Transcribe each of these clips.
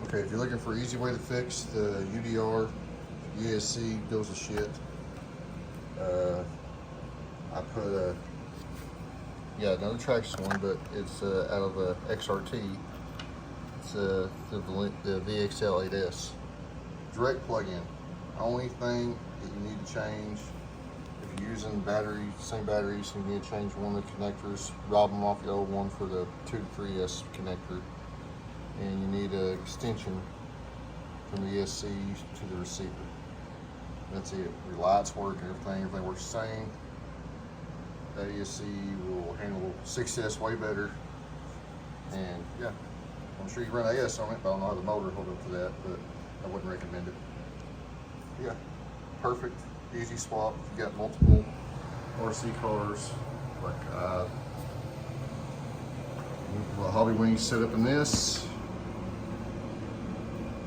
Okay, if you're looking for an easy way to fix the UDR, ESC goes to shit, I put another Traxxas one, but it's out of a XRT. It's the VXL-8s. Direct plug-in. Only thing that you need to change, if you're using same batteries, you need to change one of the connectors, rob them off the old one for the 2 to 3S connector, and you need an extension from the ESC to the receiver. That's it. Your lights work, everything works the same. That ESC will handle 6S way better. And yeah, I'm sure you run AS on it, but I don't know how the motor hold up to that, but I wouldn't recommend it. Yeah, perfect, easy swap. If you got multiple RC cars, like Hobby Wings set up in this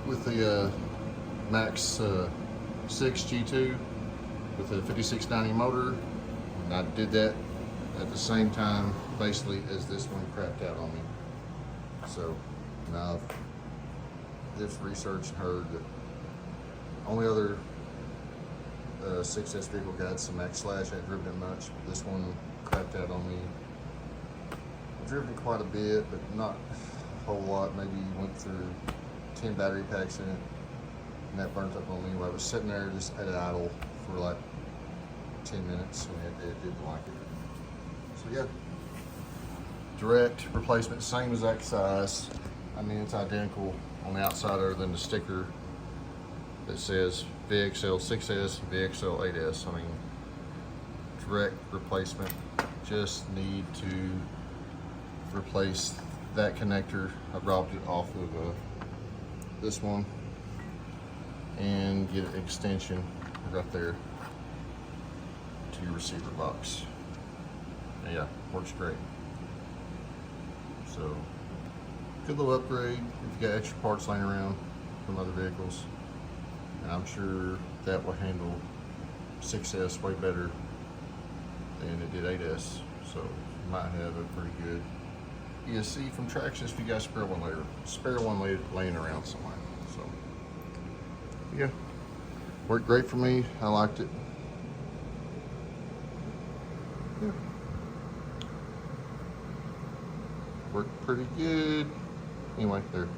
with the Max 6 G2 with a 5690 motor, and I did that at the same time basically as this one crapped out on me. So now I've did some research and heard that only other 6S vehicle got some Max Slash. I hadn't driven it much, but this one crapped out on me. I've driven quite a bit, but not a whole lot. Maybe went through 10 battery packs in it, and that burnt up on me. While I was sitting there just at idle for like 10 minutes, and it didn't like it. So yeah, direct replacement, same exact size. I mean, it's identical on the outside other than the sticker that says VXL-6S, VXL-8s. I mean, direct replacement. Just need to replace that connector. I robbed it off of this one and get an extension right there to your receiver box. And yeah, works great. So, good little upgrade if you got extra parts laying around from other vehicles. And I'm sure that will handle 6S way better than it did 8S. So you might have a pretty good ESC from Traxxas if you got spare one laying around somewhere. So yeah, worked great for me. I liked it. Yeah, worked pretty good. Anyway, there.